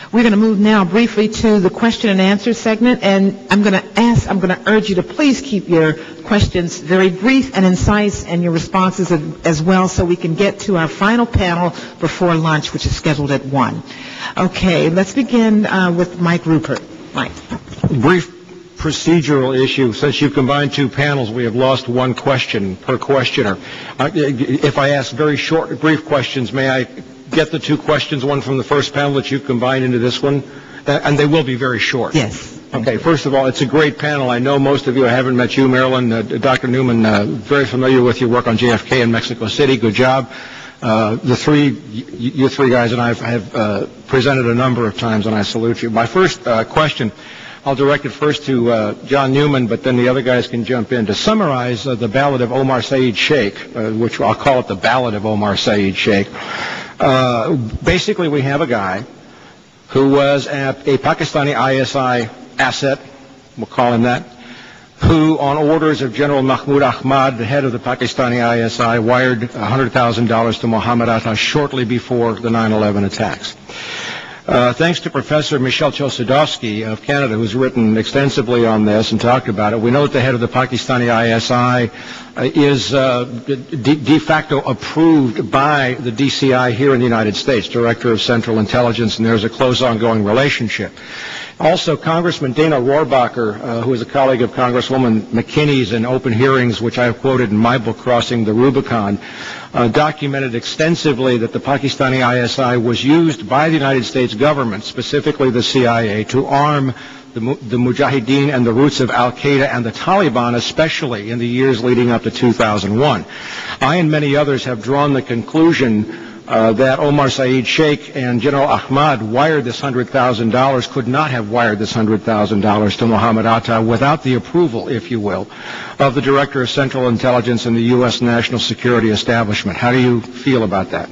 We're going to move now briefly to the question and answer segment, and I'm going to urge you to please keep your questions very brief and concise and your responses as well, so we can get to our final panel before lunch, which is scheduled at 1. Okay, let's begin with Mike Rupert. Mike. Brief procedural issue. Since you've combined two panels, we have lost one question per questioner. If I ask very short, brief questions, may I get the two questions, one from the first panel that you've combined into this one? And they will be very short. Yes. Okay, first of all, it's a great panel. I know most of you, I haven't met you, Marilyn. Dr. Newman, very familiar with your work on JFK in Mexico City. Good job. You three guys and I have presented a number of times, and I salute you. My first question, I'll direct it first to John Newman, but then the other guys can jump in. To summarize the Ballad of Omar Saeed Sheikh, which I'll call it the Ballad of Omar Saeed Sheikh, basically we have a guy who was a Pakistani ISI asset, we'll call him that, who on orders of General Mahmoud Ahmad, the head of the Pakistani ISI, wired $100,000 to Mohammed Atta shortly before the 9/11 attacks. Thanks to Professor Michel Chossudovsky of Canada, who's written extensively on this and talked about it, we know that the head of the Pakistani ISI is de facto approved by the DCI here in the United States, Director of Central Intelligence, and there's a close ongoing relationship. Also, Congressman Dana Rohrabacher, who is a colleague of Congresswoman McKinney's in open hearings, which I have quoted in my book, Crossing the Rubicon, documented extensively that the Pakistani ISI was used by the United States government, specifically the CIA, to arm the Mujahideen and the roots of Al-Qaeda and the Taliban, especially in the years leading up to 2001. I and many others have drawn the conclusion that Omar Saeed Sheikh and General Ahmad wired this $100,000, could not have wired this $100,000 to Mohammed Atta without the approval, if you will, of the Director of Central Intelligence and the U.S. National Security Establishment. How do you feel about that?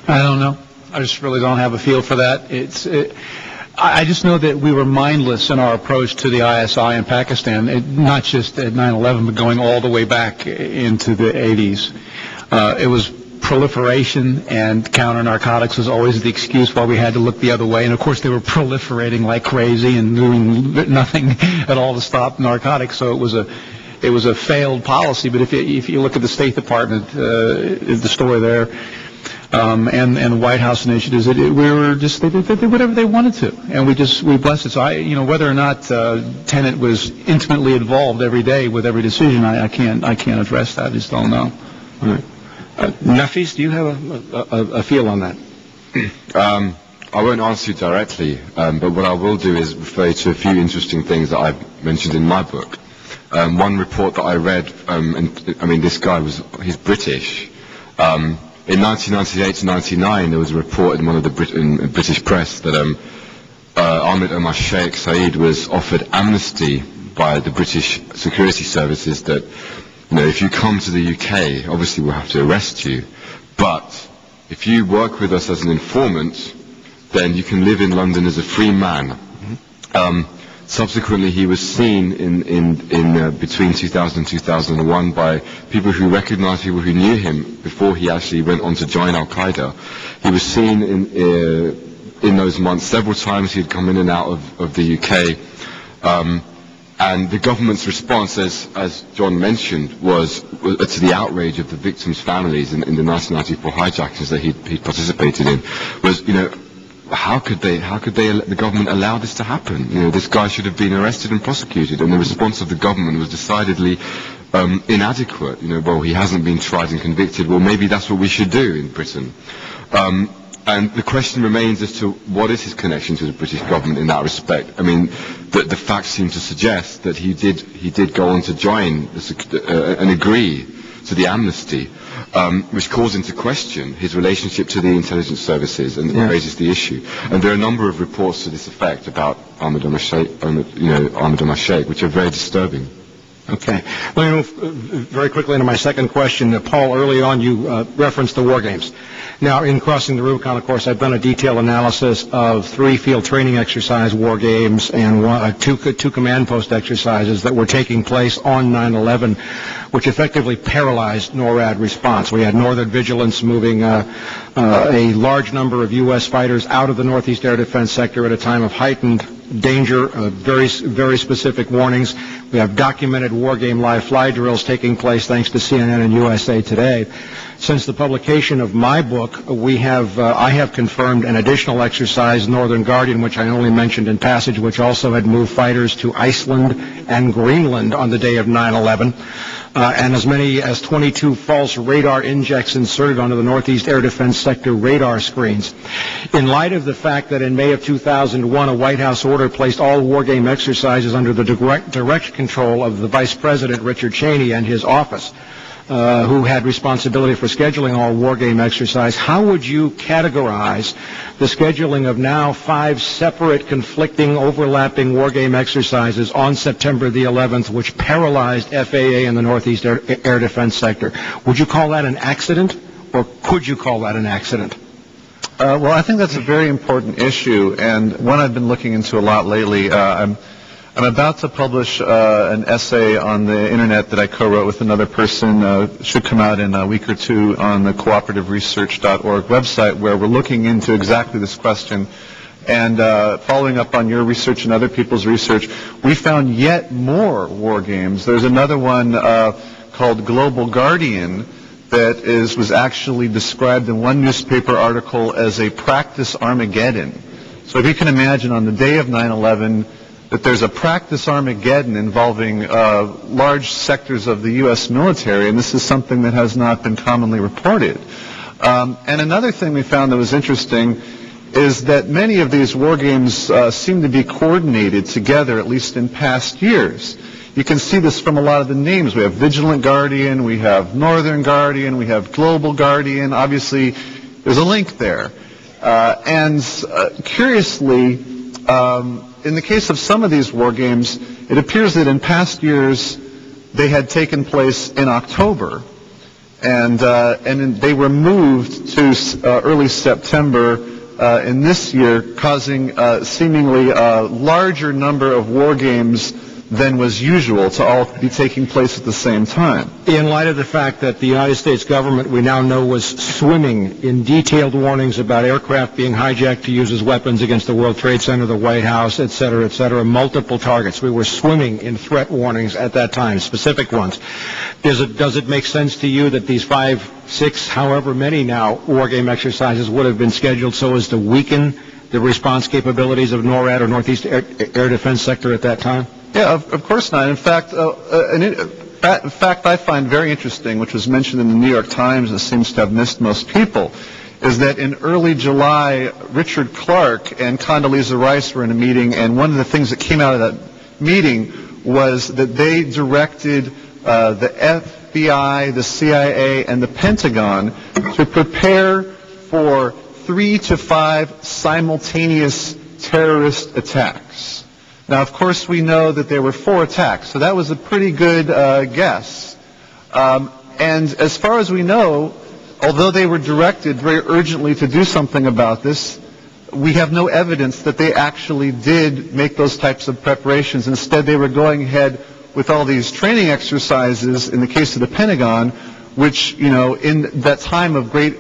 I don't know. I just really don't have a feel for that. I just know that we were mindless in our approach to the ISI in Pakistan, not just at 9/11, but going all the way back into the 80s. It was proliferation, and counter-narcotics was always the excuse why we had to look the other way. And, of course, they were proliferating like crazy and doing nothing at all to stop narcotics. So it was a failed policy. But if you look at the State Department, the story there, and the White House initiatives, they did whatever they wanted to, and we blessed it. So whether or not Tenet was intimately involved every day with every decision, I can't address that. I just don't know. All right. Nafis, do you have a feel on that? I won't answer you directly, but what I will do is refer you to a few interesting things that I've mentioned in my book. One report that I read, this guy he's British. In 1998 to 99, there was a report in one of the British press that Ahmed Omar Sheikh Saeed was offered amnesty by the British security services that, if you come to the UK, obviously we'll have to arrest you, but if you work with us as an informant, then you can live in London as a free man. Subsequently, he was seen in between 2000 and 2001 by people who recognized people who knew him before he actually went on to join Al-Qaeda. He was seen in those months several times. He'd come in and out of the UK. And the government's response, as John mentioned, was to the outrage of the victims' families in the 1994 hijackings that he participated in, was, how could the government allow this to happen? This guy should have been arrested and prosecuted, and the response of the government was decidedly inadequate. Well, he hasn't been tried and convicted. Well, maybe that's what we should do in Britain. And the question remains as to what is his connection to the British government in that respect. The facts seem to suggest that he did go on to join and agree to the amnesty, which calls into question his relationship to the intelligence services and raises the issue. And there are a number of reports to this effect about Ahmed Omar Sheikh, which are very disturbing. Okay. Well, very quickly into my second question. Paul, early on you referenced the war games. Now, in Crossing the Rubicon, of course, I've done a detailed analysis of 3 field training exercise war games and two command post exercises that were taking place on 9/11, which effectively paralyzed NORAD response. We had Northern Vigilance moving a large number of U.S. fighters out of the Northeast Air Defense Sector at a time of heightened danger, very specific warnings. We have documented war game live fly drills taking place thanks to CNN and USA Today. Since the publication of my book, I have confirmed an additional exercise, Northern Guardian, which I only mentioned in passage, which also had moved fighters to Iceland and Greenland on the day of 9/11. And as many as 22 false radar injects inserted onto the Northeast Air Defense Sector radar screens. In light of the fact that in May of 2001, a White House order placed all war game exercises under the direct control of the Vice President, Richard Cheney, and his office, who had responsibility for scheduling all war game exercise, how would you categorize the scheduling of now 5 separate, conflicting, overlapping war game exercises on September the 11th, which paralyzed FAA and the Northeast Air Defense Sector? Would you call that an accident, or could you call that an accident? Well, I think that's a very important issue, and one I've been looking into a lot lately. I'm about to publish an essay on the internet that I co-wrote with another person. Should come out in a week or two on the cooperativeresearch.org website, where we're looking into exactly this question. And following up on your research and other people's research, we found yet more war games. There's another one called Global Guardian that was actually described in one newspaper article as a practice Armageddon. So if you can imagine, on the day of 9/11, that there's a practice Armageddon involving large sectors of the U.S. military, and this is something that has not been commonly reported. And another thing we found that was interesting is that many of these war games seem to be coordinated together, at least in past years. You can see this from a lot of the names. We have Vigilant Guardian, we have Northern Guardian, we have Global Guardian. Obviously, there's a link there. And curiously, in the case of some of these war games, it appears that in past years they had taken place in October, and they were moved to early September in this year, causing seemingly a larger number of war games than was usual to all be taking place at the same time. In light of the fact that the United States government, we now know, was swimming in detailed warnings about aircraft being hijacked to use as weapons against the World Trade Center, the White House, et cetera, multiple targets. We were swimming in threat warnings at that time, specific ones. Does it make sense to you that these 5, 6, however many now war game exercises would have been scheduled so as to weaken the response capabilities of NORAD or Northeast Air Defense Sector at that time? Yeah, of course not. In fact, I find very interesting, which was mentioned in the New York Times and seems to have missed most people, is that in early July, Richard Clark and Condoleezza Rice were in a meeting, and one of the things that came out of that meeting was that they directed the FBI, the CIA, and the Pentagon to prepare for 3 to 5 simultaneous terrorist attacks. Now, of course, we know that there were 4 attacks, so that was a pretty good guess. And as far as we know, although they were directed very urgently to do something about this, we have no evidence that they actually did make those types of preparations. Instead, they were going ahead with all these training exercises, in the case of the Pentagon, which, in that time of great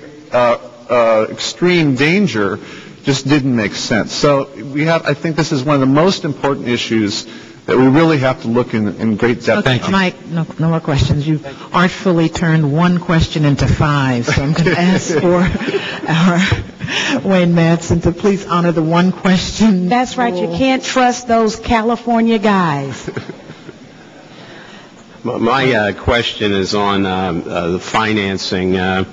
extreme danger, just didn't make sense. So I think this is one of the most important issues that we really have to look in great depth. Thank you. Mike, no more questions. You've artfully turned one question into 5, so I'm going to ask for our Wayne Madsen to please honor the one question. That's right. You can't trust those California guys. My question is on the financing. I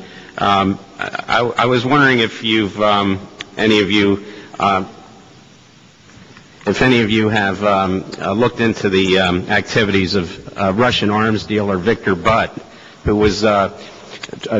was wondering if any of you have looked into the activities of Russian arms dealer Victor Butt, who was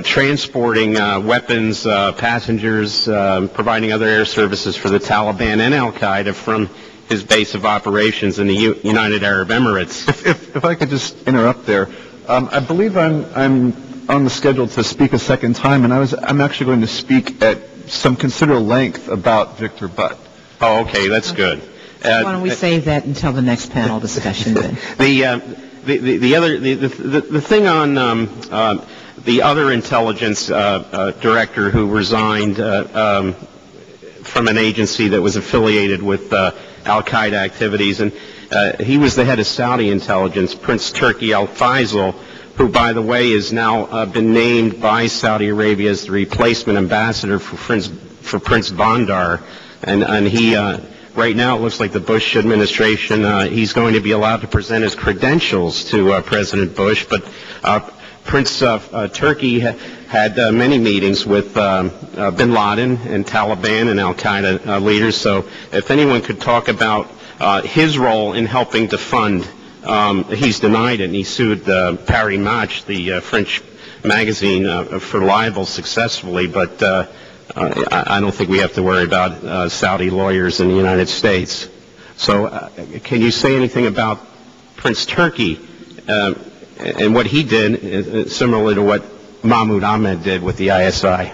transporting weapons, passengers, providing other air services for the Taliban and Al-Qaeda from his base of operations in the United Arab Emirates. If I could just interrupt there, I believe I'm on the schedule to speak a second time, and I'm actually going to speak at some considerable length about Victor Butt. Oh, okay, that's good. Why don't we save that until the next panel discussion then? The thing on the other intelligence director who resigned from an agency that was affiliated with al-Qaeda activities, and he was the head of Saudi intelligence, Prince Turki al-Faisal, who, by the way, has now been named by Saudi Arabia as the replacement ambassador for Prince Bandar, and he. Right now, it looks like the Bush administration, he's going to be allowed to present his credentials to President Bush, but Prince Turki had many meetings with bin Laden and Taliban and al-Qaeda leaders, so if anyone could talk about his role in helping to fund, he's denied it, and he sued Paris Match, the French magazine, for libel successfully, but I don't think we have to worry about Saudi lawyers in the United States. So can you say anything about Prince Turki and what he did, similarly to what Mahmoud Ahmed did with the ISI?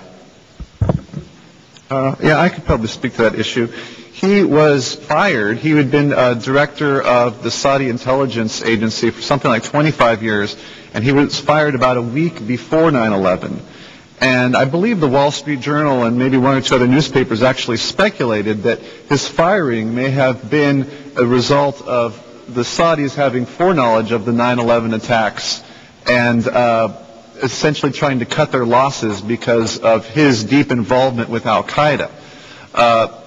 Yeah, I could probably speak to that issue. He was fired. He had been director of the Saudi intelligence agency for something like 25 years, and he was fired about a week before 9/11. And I believe the Wall Street Journal and maybe one or two other newspapers actually speculated that his firing may have been a result of the Saudis having foreknowledge of the 9/11 attacks and essentially trying to cut their losses because of his deep involvement with al-Qaeda.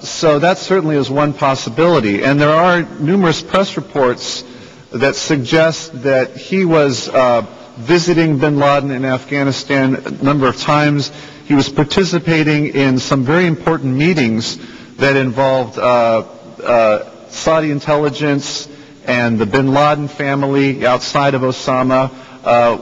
So that certainly is one possibility. And there are numerous press reports that suggest that he was visiting bin Laden in Afghanistan a number of times. He was participating in some very important meetings that involved Saudi intelligence and the bin Laden family outside of Osama,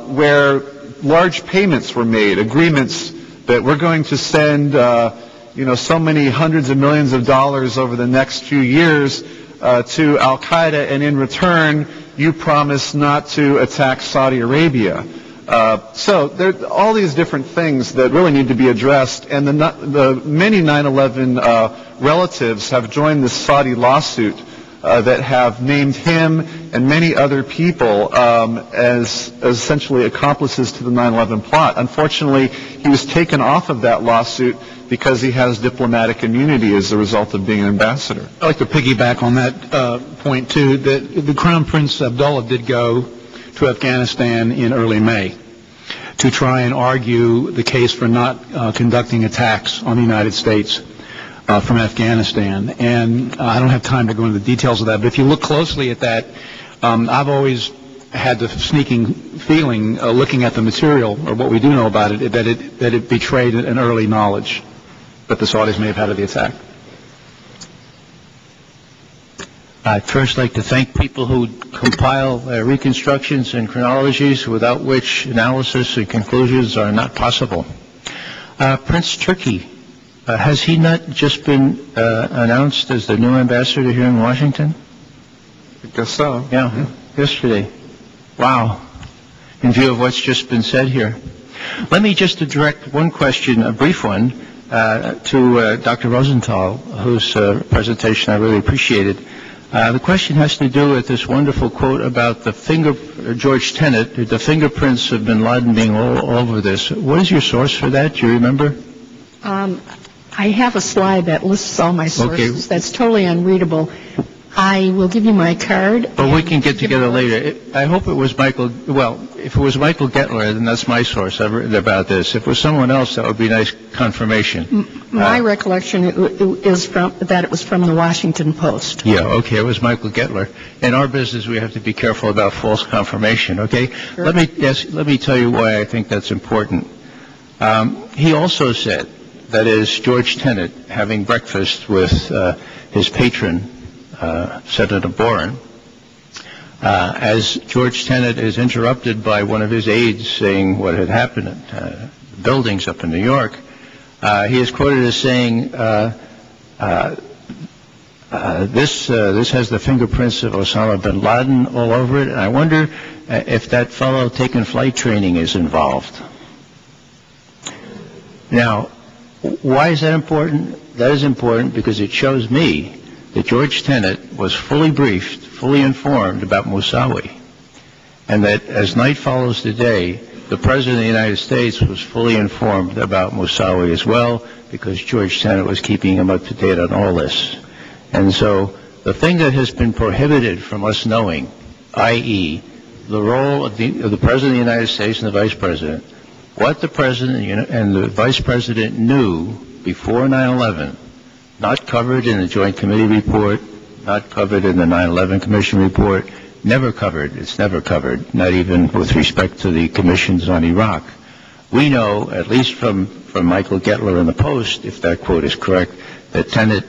where large payments were made, agreements that we're going to send so many hundreds of millions of dollars over the next few years to al-Qaeda, and in return you promise not to attack Saudi Arabia. So there are all these different things that really need to be addressed, and the many 9/11 relatives have joined this Saudi lawsuit that have named him and many other people as essentially accomplices to the 9/11 plot. Unfortunately, he was taken off of that lawsuit because he has diplomatic immunity as a result of being an ambassador. I'd like to piggyback on that point, too, that the Crown Prince Abdullah did go to Afghanistan in early May to try and argue the case for not conducting attacks on the United States from Afghanistan. And I don't have time to go into the details of that, but if you look closely at that, I've always had the sneaking feeling, looking at the material, or what we do know about it, that it betrayed an early knowledge that the Saudis may have had of the attack. I'd first like to thank people who compile reconstructions and chronologies without which analysis and conclusions are not possible. Prince Turki, has he not just been announced as the new ambassador here in Washington? I guess so. Yeah, yesterday. Wow. In view of what's just been said here. Let me just direct one question, a brief one, to Dr. Rosenthal, whose presentation I really appreciated. The question has to do with this wonderful quote about George Tenet, the fingerprints of bin Laden being all over this. What is your source for that? Do you remember? I have a slide that lists all my sources. Okay. That's totally unreadable. I will give you my card. But we can get together later. I hope it was Michael. Well, if it was Michael Gettler, then that's my source. I've written about this. If it was someone else, that would be nice confirmation. My recollection is that it was from the Washington Post. Yeah, okay, it was Michael Gettler. In our business, we have to be careful about false confirmation, okay? Sure. Let me tell you why I think that's important. He also said, that is, George Tenet, having breakfast with his patron, Senator Boren, as George Tenet is interrupted by one of his aides saying what had happened at buildings up in New York, he is quoted as saying, this has the fingerprints of Osama bin Laden all over it, and I wonder if that fellow taking flight training is involved. Now, why is that important? That is important because it shows me that George Tenet was fully briefed, fully informed about Moussaoui, and that as night follows the day, the President of the United States was fully informed about Moussaoui as well, because George Tenet was keeping him up to date on all this. And so the thing that has been prohibited from us knowing, i.e., the role of the President of the United States and the Vice President, what the President and the Vice President knew before 9/11, not covered in the Joint Committee report, not covered in the 9/11 Commission report, never covered. It's never covered, not even with respect to the commissions on Iraq. We know, at least from Michael Gettler in the Post, if that quote is correct, that Tenet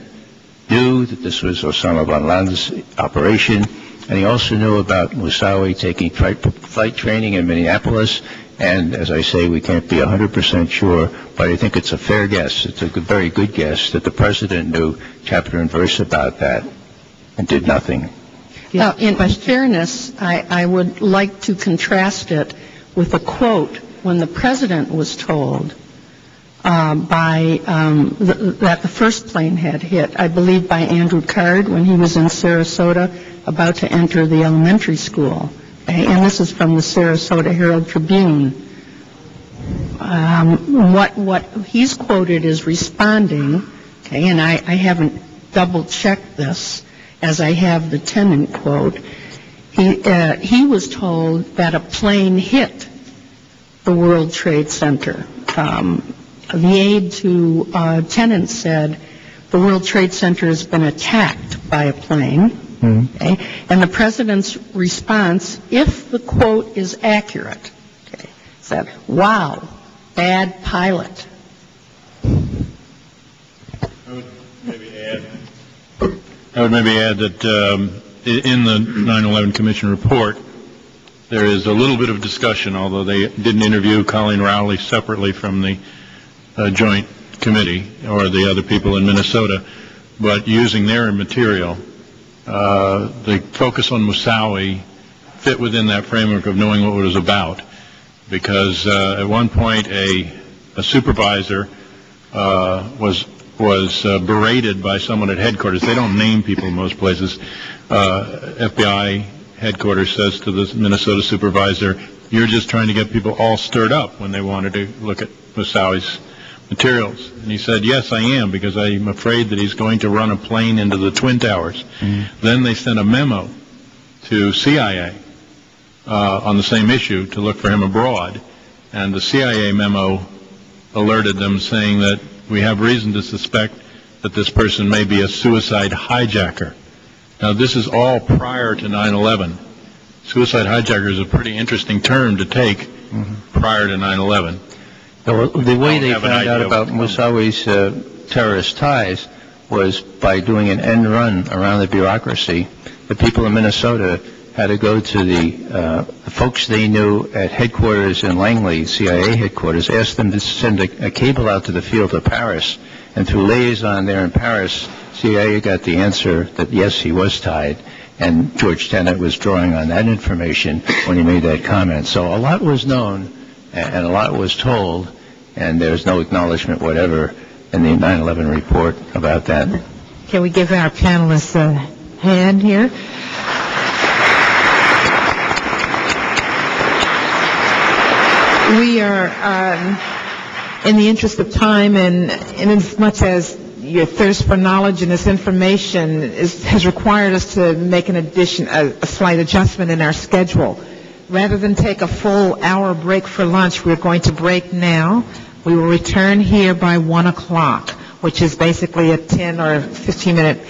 knew that this was Osama bin Laden's operation, and he also knew about Moussaoui taking flight training in Minneapolis. And as I say, we can't be 100% sure, but I think it's a fair guess. It's a very good guess that the President knew chapter and verse about that and did nothing. Now, in fairness, I would like to contrast it with a quote when the President was told that the first plane had hit, I believe by Andrew Card when he was in Sarasota about to enter the elementary school. Okay? And this is from the Sarasota Herald Tribune. What he's quoted is responding, okay, and I haven't double-checked this, as I have the Tenet quote. He was told that a plane hit the World Trade Center. The aide to Tenet said the World Trade Center has been attacked by a plane. Mm-hmm. Okay? And the President's response, if the quote is accurate, okay, said, "Wow, bad pilot." I would maybe add that in the 9/11 Commission report, there is a little bit of discussion, although they didn't interview Colleen Rowley separately from the Joint Committee or the other people in Minnesota, but using their material, the focus on Moussaoui fit within that framework of knowing what it was about, because at one point a supervisor was berated by someone at headquarters. They don't name people in most places. FBI headquarters says to the Minnesota supervisor, "You're just trying to get people all stirred up," when they wanted to look at Moussaoui's materials. And he said, "Yes, I am, because I'm afraid that he's going to run a plane into the Twin Towers." Mm-hmm. Then they sent a memo to CIA on the same issue to look for him abroad. And the CIA memo alerted them, saying that we have reason to suspect that this person may be a suicide hijacker. Now, this is all prior to 9/11. Suicide hijacker is a pretty interesting term to take prior to 9/11. Well, the way they found out about Moussaoui's terrorist ties was by doing an end run around the bureaucracy. The people in Minnesota had to go to the folks they knew at headquarters in Langley, CIA headquarters, asked them to send a cable out to the field of Paris, and through liaison there in Paris, CIA got the answer that yes, he was tied, and George Tenet was drawing on that information when he made that comment. So a lot was known and a lot was told, and there's no acknowledgement whatever in the 9/11 report about that. Can we give our panelists a hand here? We are, in the interest of time, and in as much as your thirst for knowledge and this information has required us to make a slight adjustment in our schedule. Rather than take a full hour break for lunch, we're going to break now. We will return here by 1 o'clock, which is basically a 10 or 15-minute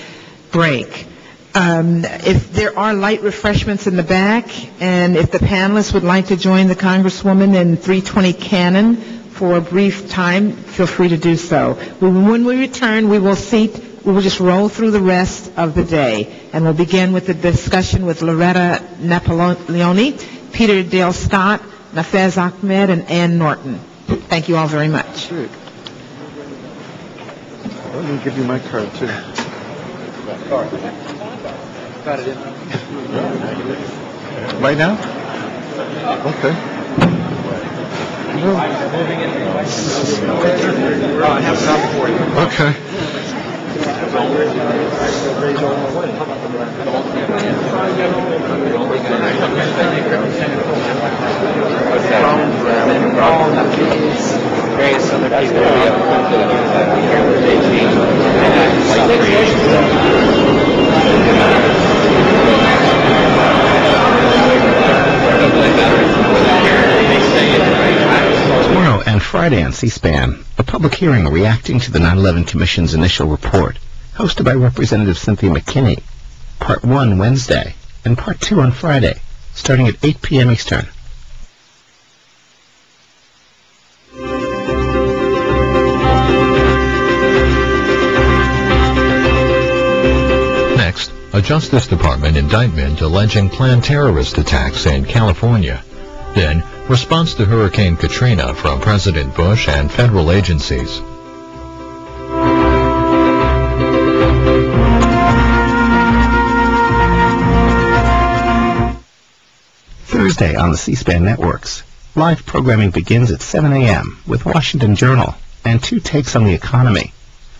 break. If there are light refreshments in the back, and if the panelists would like to join the Congresswoman in 320 Cannon for a brief time, feel free to do so. When we return, we will just roll through the rest of the day, and we'll begin with the discussion with Loretta Napoleoni, Peter Dale Scott, Nafez Ahmed, and Ann Norton. Thank you all very much. Let me give you my card, too. Got it in. Right now? Okay. Okay. Various other people Tomorrow and Friday on C-SPAN, a public hearing reacting to the 9/11 Commission's initial report, hosted by Representative Cynthia McKinney. Part 1 Wednesday and Part 2 on Friday, starting at 8 p.m. Eastern. Next, a Justice Department indictment alleging planned terrorist attacks in California. Then, response to Hurricane Katrina from President Bush and federal agencies. Thursday on the C-SPAN networks. Live programming begins at 7 a.m. with Washington Journal and 2 takes on the economy.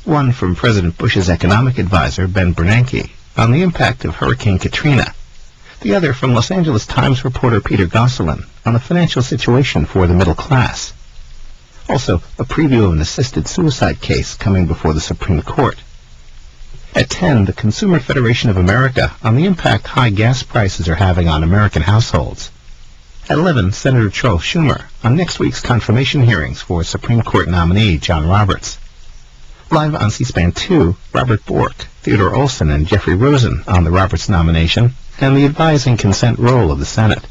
One from President Bush's economic advisor, Ben Bernanke, on the impact of Hurricane Katrina. The other from Los Angeles Times reporter Peter Gosselin on the financial situation for the middle class. Also, a preview of an assisted suicide case coming before the Supreme Court. At 10, the Consumer Federation of America on the impact high gas prices are having on American households. At 11, Senator Charles Schumer on next week's confirmation hearings for Supreme Court nominee John Roberts. Live on C-SPAN 2, Robert Bork, Theodore Olson, and Jeffrey Rosen on the Roberts nomination and the advising consent role of the Senate.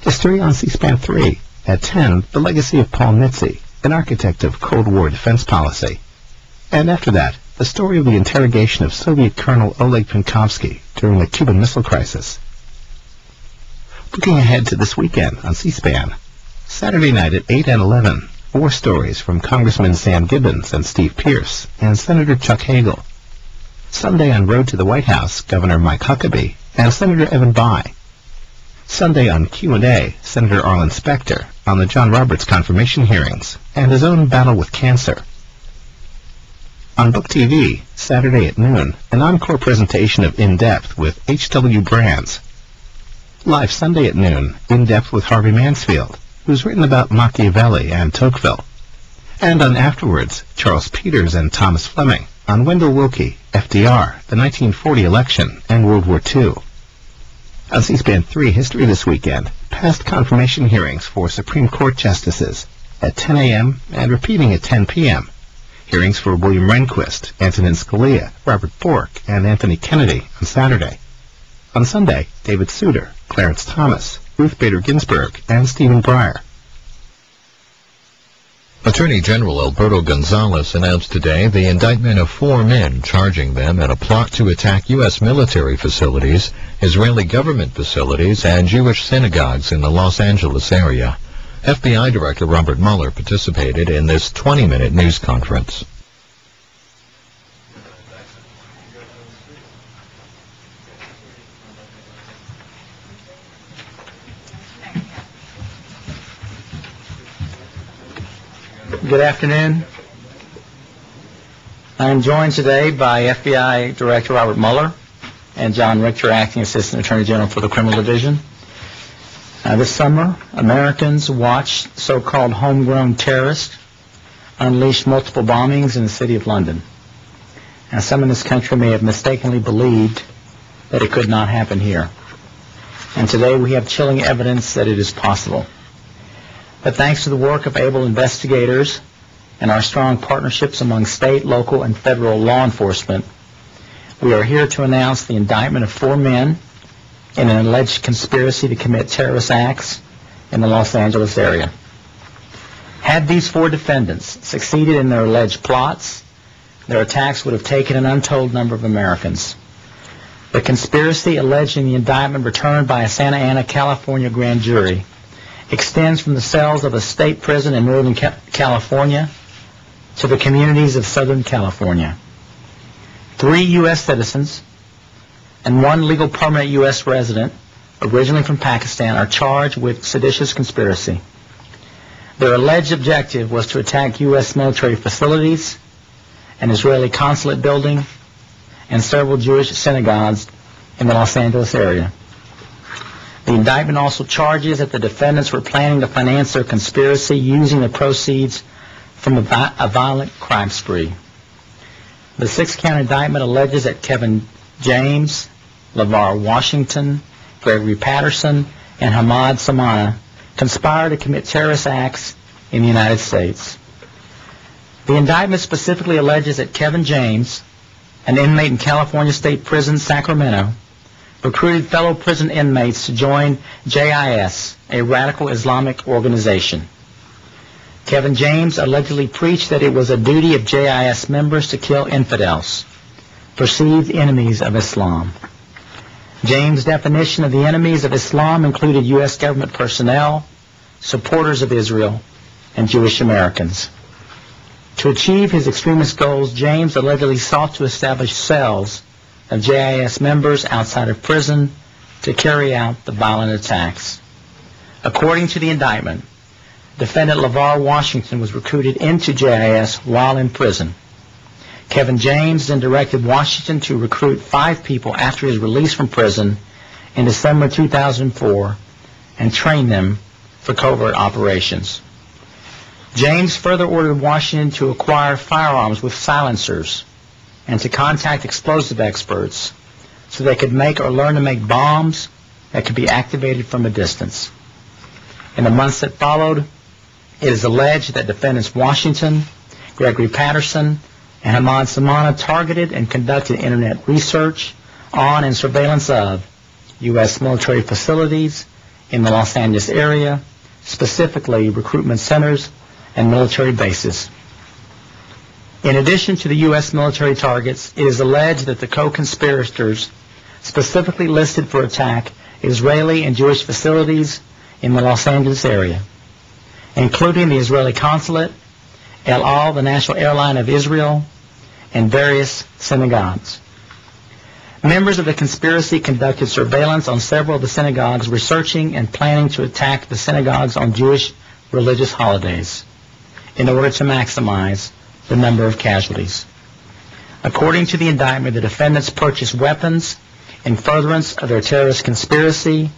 History on C-SPAN 3. At 10, the legacy of Paul Nitze, an architect of Cold War defense policy. And after that, the story of the interrogation of Soviet Colonel Oleg Penkovsky during the Cuban Missile Crisis. Looking ahead to this weekend on C-SPAN. Saturday night at 8 and 11, war stories from Congressman Sam Gibbons and Steve Pierce and Senator Chuck Hagel. Sunday on Road to the White House, Governor Mike Huckabee and Senator Evan Bayh. Sunday on Q&A, Senator Arlen Specter on the John Roberts confirmation hearings and his own battle with cancer. On Book TV, Saturday at noon, an encore presentation of In Depth with H.W. Brands. Live Sunday at noon, In Depth with Harvey Mansfield, who's written about Machiavelli and Tocqueville. And on Afterwards, Charles Peters and Thomas Fleming on Wendell Willkie, FDR, the 1940 election, and World War II. On C-SPAN 3 History this weekend, past confirmation hearings for Supreme Court justices at 10 a.m. and repeating at 10 p.m. Hearings for William Rehnquist, Antonin Scalia, Robert Bork, and Anthony Kennedy on Saturday. On Sunday, David Souter, Clarence Thomas, Ruth Bader Ginsburg, and Stephen Breyer. Attorney General Alberto Gonzales announced today the indictment of 4 men, charging them in a plot to attack U.S. military facilities, Israeli government facilities, and Jewish synagogues in the Los Angeles area. FBI Director Robert Mueller participated in this 20-minute news conference. Good afternoon. I am joined today by FBI Director Robert Mueller and John Richter, Acting Assistant Attorney General for the Criminal Division. This summer, Americans watched so-called homegrown terrorists unleash multiple bombings in the city of London. Now, some in this country may have mistakenly believed that it could not happen here. And today we have chilling evidence that it is possible. But thanks to the work of able investigators and our strong partnerships among state, local, and federal law enforcement, we are here to announce the indictment of 4 men in an alleged conspiracy to commit terrorist acts in the Los Angeles area. Had these 4 defendants succeeded in their alleged plots, their attacks would have taken an untold number of Americans. The conspiracy alleged in the indictment returned by a Santa Ana, California grand jury extends from the cells of a state prison in Northern California to the communities of Southern California. 3 U.S. citizens and 1 legal permanent U.S. resident, originally from Pakistan, are charged with seditious conspiracy. Their alleged objective was to attack U.S. military facilities, an Israeli consulate building, and several Jewish synagogues in the Los Angeles area. The indictment also charges that the defendants were planning to finance their conspiracy using the proceeds from a violent crime spree. The six-count indictment alleges that Kevin James, LeVar Washington, Gregory Patterson, and Hamad Samana conspired to commit terrorist acts in the United States. The indictment specifically alleges that Kevin James, an inmate in California State Prison, Sacramento, recruited fellow prison inmates to join JIS, a radical Islamic organization. Kevin James allegedly preached that it was a duty of JIS members to kill infidels, perceived enemies of Islam. James' definition of the enemies of Islam included U.S. government personnel, supporters of Israel, and Jewish Americans. To achieve his extremist goals, James allegedly sought to establish cells of JIS members outside of prison to carry out the violent attacks. According to the indictment, defendant LeVar Washington was recruited into JIS while in prison. Kevin James then directed Washington to recruit 5 people after his release from prison in December 2004 and train them for covert operations. James further ordered Washington to acquire firearms with silencers and to contact explosive experts so they could make or learn to make bombs that could be activated from a distance. In the months that followed, it is alleged that defendants Washington, Gregory Patterson, and Hamad Samana targeted and conducted internet research on and surveillance of U.S. military facilities in the Los Angeles area, specifically recruitment centers and military bases. In addition to the U.S. military targets, it is alleged that the co-conspirators specifically listed for attack Israeli and Jewish facilities in the Los Angeles area, including the Israeli consulate, El Al, the national airline of Israel, and various synagogues. Members of the conspiracy conducted surveillance on several of the synagogues, researching and planning to attack the synagogues on Jewish religious holidays in order to maximize the number of casualties. According to the indictment, the defendants purchased weapons in furtherance of their terrorist conspiracy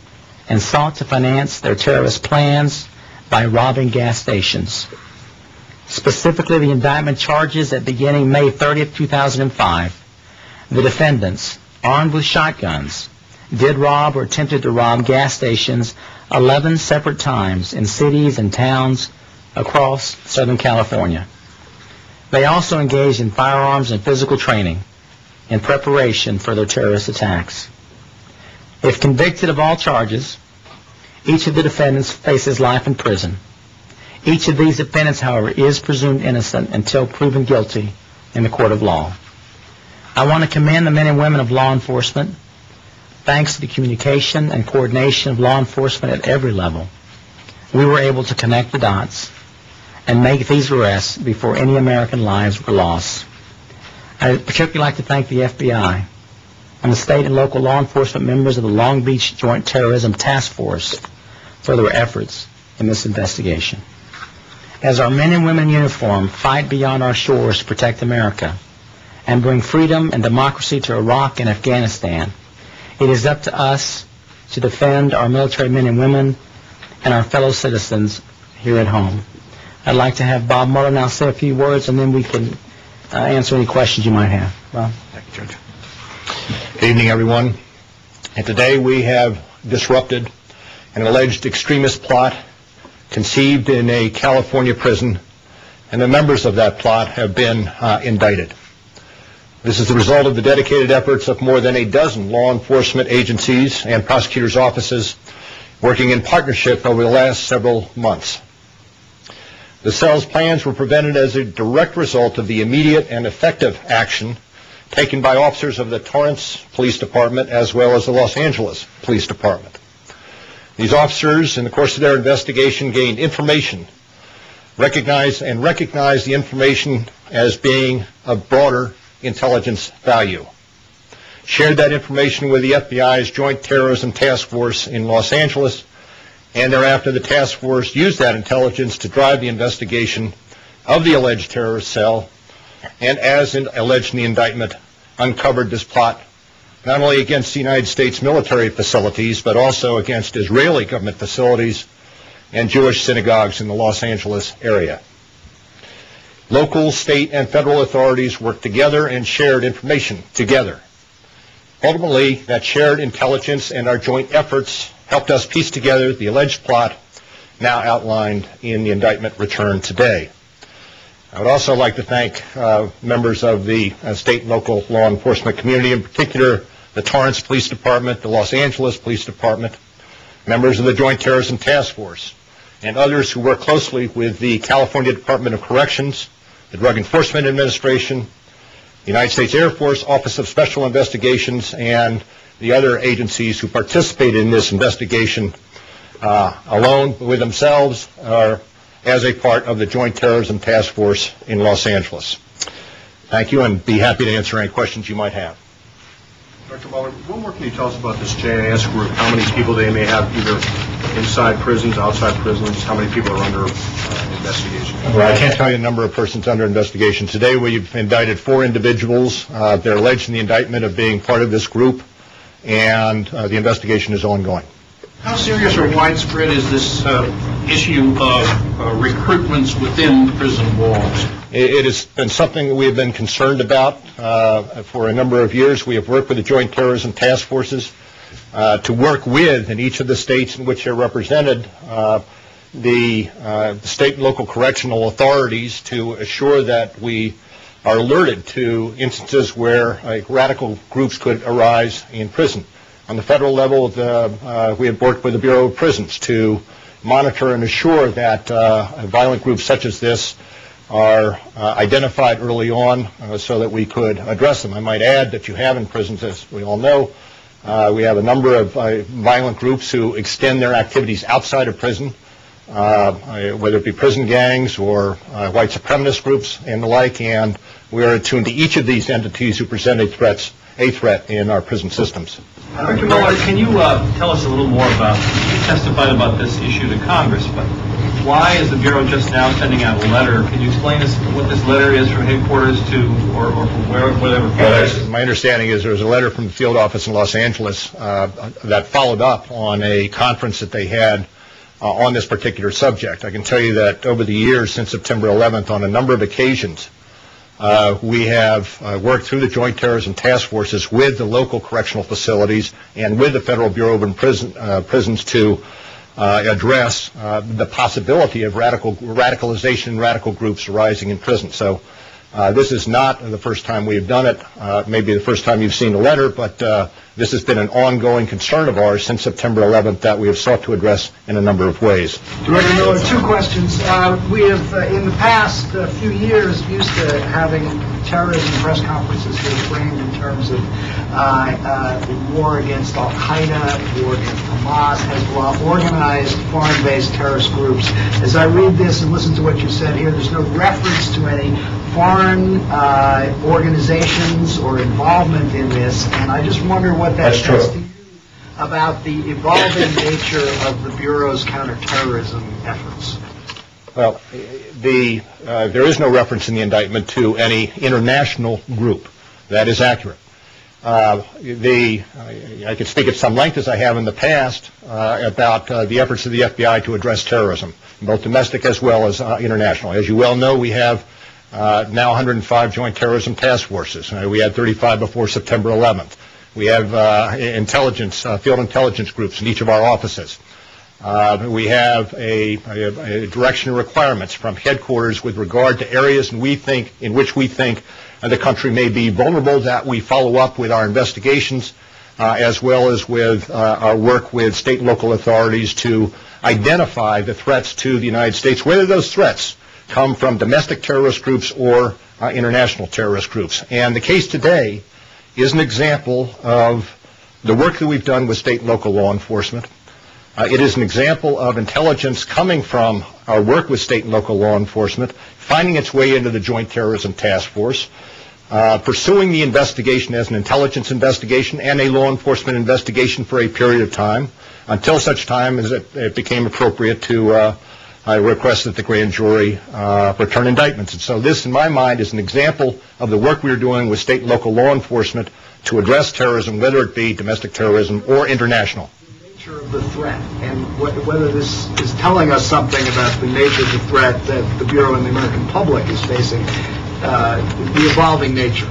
and sought to finance their terrorist plans by robbing gas stations. Specifically, the indictment charges that beginning May 30th, 2005, the defendants, armed with shotguns, did rob or attempted to rob gas stations 11 separate times in cities and towns across Southern California. They also engaged in firearms and physical training in preparation for their terrorist attacks. If convicted of all charges, each of the defendants faces life in prison. Each of these defendants, however, is presumed innocent until proven guilty in the court of law. I want to commend the men and women of law enforcement. Thanks to the communication and coordination of law enforcement at every level, we were able to connect the dots and make these arrests before any American lives were lost. I'd particularly like to thank the FBI and the state and local law enforcement members of the Long Beach Joint Terrorism Task Force for their efforts in this investigation. As our men and women in uniform fight beyond our shores to protect America and bring freedom and democracy to Iraq and Afghanistan, it is up to us to defend our military men and women and our fellow citizens here at home. I'd like to have Bob Mueller now say a few words, and then we can answer any questions you might have. Bob? Thank you, Judge. Good evening, everyone. And today we have disrupted an alleged extremist plot conceived in a California prison, and the members of that plot have been indicted. This is the result of the dedicated efforts of more than a dozen law enforcement agencies and prosecutors' offices working in partnership over the last several months. The cell's plans were prevented as a direct result of the immediate and effective action taken by officers of the Torrance Police Department as well as the Los Angeles Police Department. These officers, in the course of their investigation, gained information, recognized the information as being of broader intelligence value, shared that information with the FBI's Joint Terrorism Task Force in Los Angeles, and thereafter the task force used that intelligence to drive the investigation of the alleged terrorist cell, and as alleged in the indictment, uncovered this plot not only against the United States military facilities, but also against Israeli government facilities and Jewish synagogues in the Los Angeles area. Local, state, and federal authorities worked together and shared information together. Ultimately, that shared intelligence and our joint efforts helped us piece together the alleged plot now outlined in the indictment returned today. I would also like to thank members of the state and local law enforcement community, in particular the Torrance Police Department, the Los Angeles Police Department, members of the Joint Terrorism Task Force, and others who work closely with the California Department of Corrections, the Drug Enforcement Administration, the United States Air Force Office of Special Investigations, and the other agencies who participated in this investigation alone with themselves or as a part of the Joint Terrorism Task Force in Los Angeles. Thank you, and be happy to answer any questions you might have. Dr. Mueller, what more can you tell us about this JAS group? How many people they may have either inside prisons, outside prisons? How many people are under investigation? Well, I can't tell you the number of persons under investigation. Today we've indicted 4 individuals. They're alleged in the indictment of being part of this group, and the investigation is ongoing. How serious or widespread is this issue of recruitments within prison walls? It has been something that we have been concerned about for a number of years. We have worked with the Joint Terrorism Task Forces to work with, in each of the states in which they're represented, the state and local correctional authorities to assure that we are alerted to instances where radical groups could arise in prison. On the federal level, we have worked with the Bureau of Prisons to monitor and assure that violent groups such as this are identified early on so that we could address them. I might add that you have in prisons, as we all know, we have a number of violent groups who extend their activities outside of prison, whether it be prison gangs or white supremacist groups and the like, and we are attuned to each of these entities who present a threat in our prison systems. Dr. Mueller, can you tell us a little more about, you testified about this issue to Congress, but why is the Bureau just now sending out a letter? Can you explain us what this letter is from headquarters to, or from whatever? My understanding is there was a letter from the field office in Los Angeles that followed up on a conference that they had on this particular subject. I can tell you that over the years since September 11th, on a number of occasions, we have worked through the Joint Terrorism Task Forces with the local correctional facilities and with the Federal Bureau of Prisons to address the possibility of radicalization and radical groups arising in prison. So this is not the first time we have done it. Maybe the first time you've seen the letter, but this has been an ongoing concern of ours since September 11th that we have sought to address in a number of ways. Director Miller, 2 questions. We have, in the past few years, used to having terrorism press conferences here framed in terms of war against Al-Qaeda, war against Hamas, Hezbollah, organized foreign-based terrorist groups. As I read this and listen to what you said here, there's no reference to any foreign organizations or involvement in this, and I just wonder what that says to you about the evolving nature of the Bureau's counterterrorism efforts. Well, there is no reference in the indictment to any international group. That is accurate. I could speak at some length, as I have in the past, about the efforts of the FBI to address terrorism, both domestic as well as international. As you well know, we have now 105 Joint Terrorism Task Forces. We had 35 before September 11th. We have field intelligence groups in each of our offices. We have a direction and requirements from headquarters with regard to areas in which we think the country may be vulnerable, that we follow up with our investigations as well as with our work with state and local authorities to identify the threats to the United States, whether those threats come from domestic terrorist groups or international terrorist groups. And the case today is an example of the work that we've done with state and local law enforcement. It is an example of intelligence coming from our work with state and local law enforcement, finding its way into the Joint Terrorism Task Force, pursuing the investigation as an intelligence investigation and a law enforcement investigation for a period of time, until such time as it became appropriate to request that the grand jury return indictments. And so this, in my mind, is an example of the work we are doing with state and local law enforcement to address terrorism, whether it be domestic terrorism or international. The nature of the threat, and whether this is telling us something about the nature of the threat that the Bureau and the American public is facing, the evolving nature.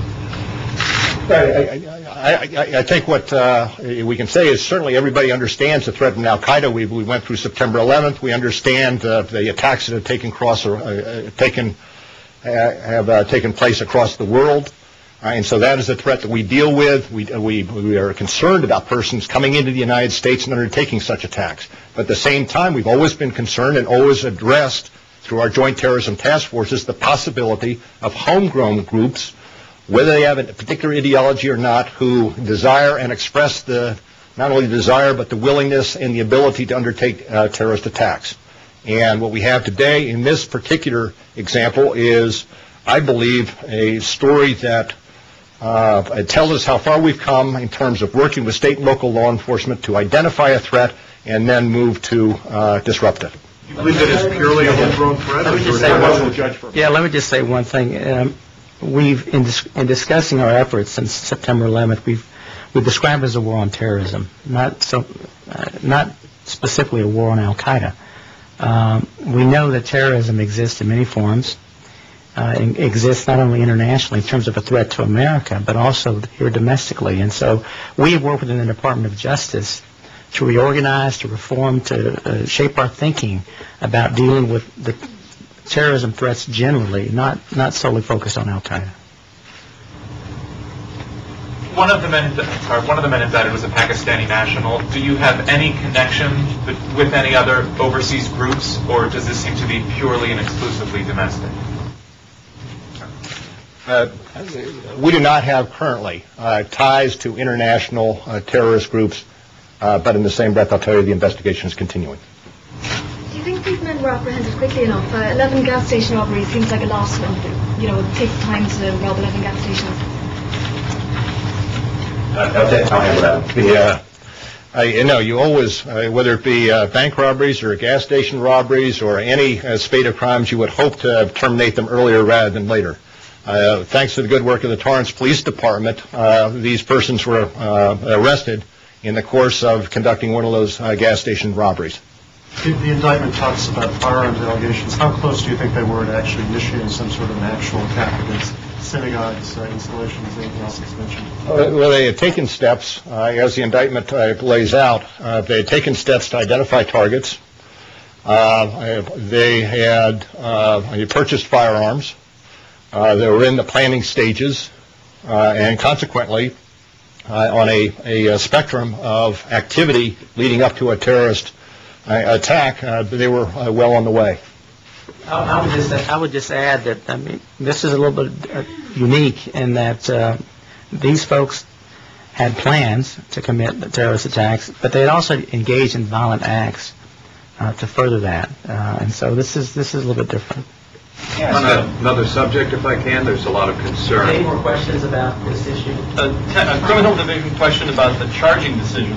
I think what we can say is certainly everybody understands the threat from Al-Qaeda. We went through September 11th. We understand the attacks that have taken place across the world. And so that is a threat that we deal with. We are concerned about persons coming into the United States and undertaking such attacks. But at the same time, we've always been concerned and always addressed through our joint terrorism task forces the possibility of homegrown groups, whether they have a particular ideology or not, who desire and express not only the desire but the willingness and the ability to undertake terrorist attacks. And what we have today in this particular example is, I believe, a story that it tells us how far we've come in terms of working with state and local law enforcement to identify a threat and then move to disrupt it. You believe that it's purely a homegrown threat? Let me just say one thing. We've, in discussing our efforts since September 11th, we've described it as a war on terrorism, not specifically a war on Al-Qaeda. We know that terrorism exists in many forms. It exists not only internationally in terms of a threat to America, but also here domestically. And so we have worked within the Department of Justice to reorganize, to reform, to shape our thinking about dealing with the terrorism threats generally, not solely focused on Al-Qaeda. One of the men indicted was a Pakistani national. Do you have any connection with any other overseas groups, or does this seem to be purely and exclusively domestic? We do not have currently ties to international terrorist groups, but in the same breath, I'll tell you the investigation is continuing. Do you think these men were apprehended quickly enough? 11 gas station robberies seems like a lot, and it takes time to rob 11 gas stations. You always, whether it be bank robberies or gas station robberies or any spate of crimes, you would hope to terminate them earlier rather than later. Thanks to the good work of the Torrance Police Department, these persons were arrested in the course of conducting one of those gas station robberies. The indictment talks about firearms allegations. How close do you think they were to actually initiating some sort of an actual attack against synagogues, installations, anything else that's mentioned? Well, they had taken steps, as the indictment lays out. They had taken steps to identify targets. They had purchased firearms. They were in the planning stages, and consequently, on a spectrum of activity leading up to a terrorist attack, they were well on the way. I would just add that, this is a little bit unique in that these folks had plans to commit terrorist attacks, but they had also engaged in violent acts to further that. And so this is a little bit different. Yes. On another subject, if I can, there's a lot of concern. Any more questions about this issue? A criminal division question about the charging decisions.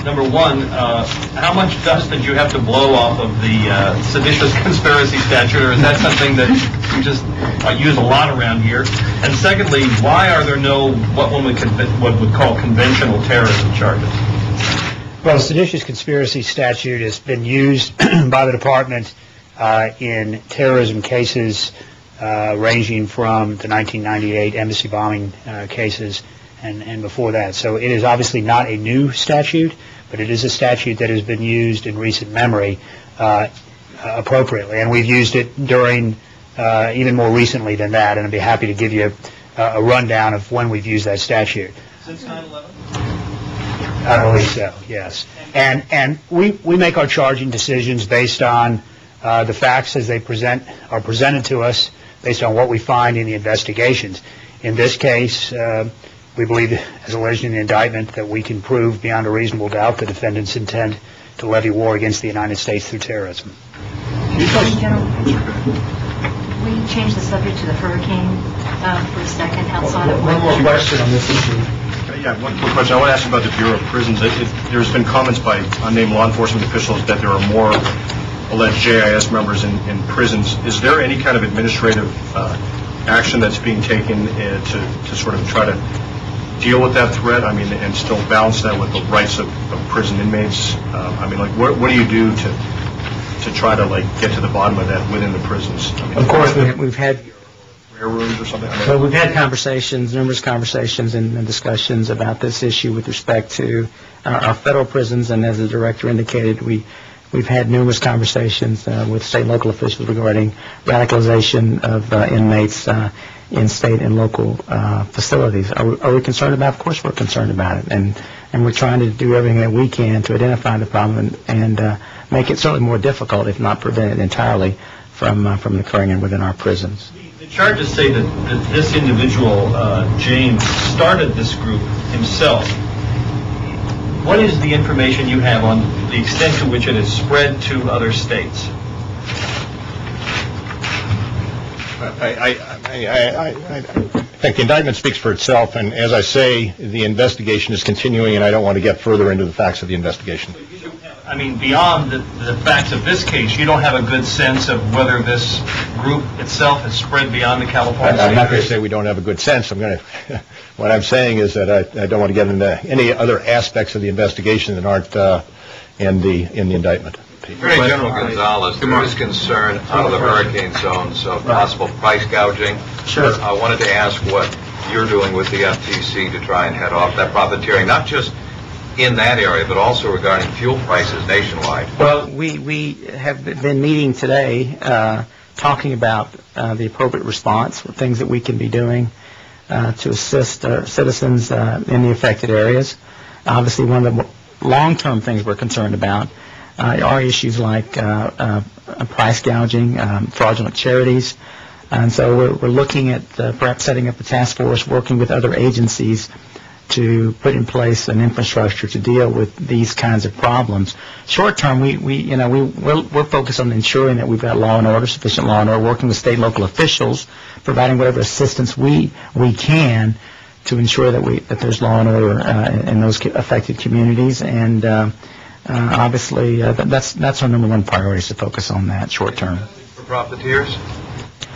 Number one, how much dust did you have to blow off of the seditious conspiracy statute, or is that something that you just use a lot around here? And secondly, why are there no what would call conventional terrorism charges? Well, the seditious conspiracy statute has been used by the department in terrorism cases ranging from the 1998 embassy bombing cases and before that. So it is obviously not a new statute, but it is a statute that has been used in recent memory appropriately. And we've used it during even more recently than that, and I'd be happy to give you a rundown of when we've used that statute. Since 9/11? I believe so, yes. And we make our charging decisions based on the facts as they are presented to us, based on what we find in the investigations. In this case, we believe, as alleged in the indictment, that we can prove beyond a reasonable doubt the defendants intend to levy war against the United States through terrorism. Will you change the subject to the hurricane for a second outside of one more question on this issue? Yeah, one quick question. I want to ask about the Bureau of Prisons. There's been comments by unnamed law enforcement officials that there are more alleged JIS members in prisons. Is there any kind of administrative action that's being taken to sort of try to deal with that threat? I mean, and still balance that with the rights of prison inmates? I mean, like, what do you do to try to, like, get to the bottom of that within the prisons? I mean, of course, we've had rooms or something. Well, we've had conversations, numerous conversations and discussions about this issue with respect to our federal prisons, and as the director indicated, we've had numerous conversations with state and local officials regarding radicalization of inmates in state and local facilities. Are we concerned about it? Of course we're concerned about it, and we're trying to do everything that we can to identify the problem and make it certainly more difficult, if not prevent it entirely, from occurring within our prisons. The charges say that this individual, James, started this group himself. What is the information you have on the extent to which it has spread to other states? I think the indictment speaks for itself, and as I say, the investigation is continuing, and I don't want to get further into the facts of the investigation. I mean, beyond the facts of this case, you don't have a good sense of whether this group itself has spread beyond the California state? I'm not going to say we don't have a good sense. What I'm saying is that I don't want to get into any other aspects of the investigation that aren't in the indictment. Attorney General Gonzalez, there is concern out of the hurricane zones of possible price gouging. Sure. I wanted to ask what you're doing with the FTC to try and head off that profiteering, not just in that area, but also regarding fuel prices nationwide. Well, we have been meeting today talking about the appropriate response, things that we can be doing to assist citizens in the affected areas. Obviously, one of the long-term things we're concerned about are issues like price gouging, fraudulent charities. And so we're looking at perhaps setting up a task force, working with other agencies to put in place an infrastructure to deal with these kinds of problems. Short term, we're focused on ensuring that we've got law and order, sufficient law and order, working with state and local officials, providing whatever assistance we can to ensure that there's law and order in those affected communities. And obviously, that's our number one priority, is to focus on that short term. For profiteers?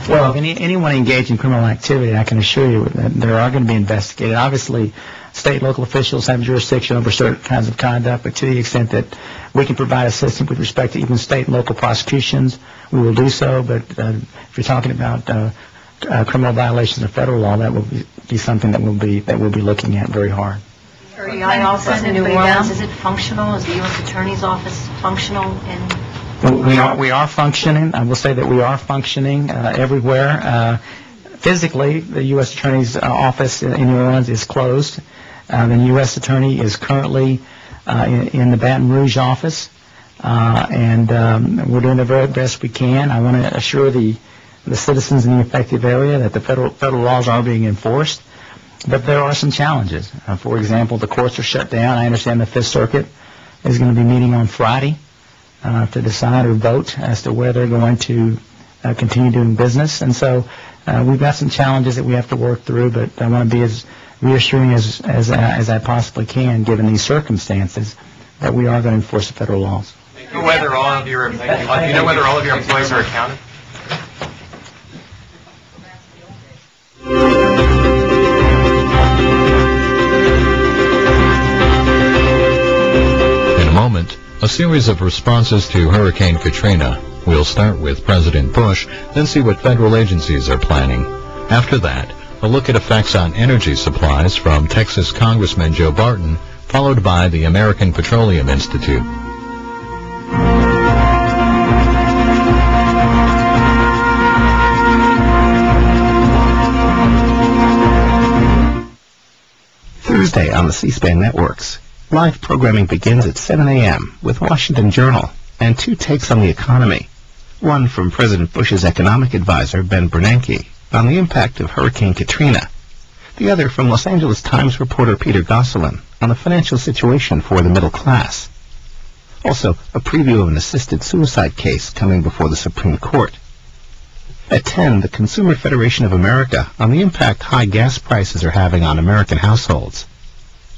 Well, anyone engaged in criminal activity, I can assure you that there are going to be investigated. Obviously, state and local officials have jurisdiction over certain kinds of conduct, but to the extent that we can provide assistance with respect to even state and local prosecutions, we will do so. But if you're talking about criminal violations of federal law, that will be something that we'll be looking at very hard. The I office in New Orleans, is it functional? Is the U.S. Attorney's Office functional in? We are functioning. I will say that we are functioning everywhere. Physically, the U.S. Attorney's Office in New Orleans is closed. The U.S. Attorney is currently in the Baton Rouge office, and we're doing the very best we can. I want to assure the citizens in the affected area that the federal laws are being enforced, but there are some challenges. For example, the courts are shut down. I understand the Fifth Circuit is going to be meeting on Friday to decide or vote as to whether they're going to continue doing business. And so we've got some challenges that we have to work through, but I want to be as reassuring as I possibly can, given these circumstances, that we are going to enforce the federal laws. Do you know whether all of your employees are accounted? In a moment, a series of responses to Hurricane Katrina. We'll start with President Bush, then see what federal agencies are planning. After that, a look at effects on energy supplies from Texas Congressman Joe Barton, followed by the American Petroleum Institute. Thursday on the C-SPAN networks. Live programming begins at 7 a.m. with Washington Journal and two takes on the economy. One from President Bush's economic advisor, Ben Bernanke, on the impact of Hurricane Katrina. The other from Los Angeles Times reporter Peter Gosselin on the financial situation for the middle class. Also, a preview of an assisted suicide case coming before the Supreme Court. At 10, the Consumer Federation of America on the impact high gas prices are having on American households.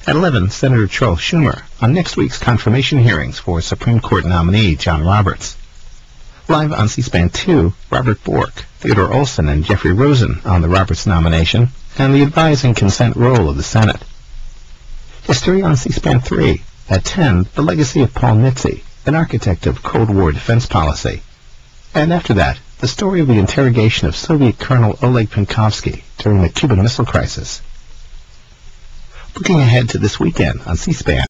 At 11, Senator Charles Schumer on next week's confirmation hearings for Supreme Court nominee John Roberts. Live on C-SPAN 2, Robert Bork, Theodore Olson, and Jeffrey Rosen on the Roberts nomination and the advising consent role of the Senate. History on C-SPAN 3. At 10, the legacy of Paul Nitze, an architect of Cold War defense policy. And after that, the story of the interrogation of Soviet Colonel Oleg Penkovsky during the Cuban Missile Crisis. Looking ahead to this weekend on C-SPAN.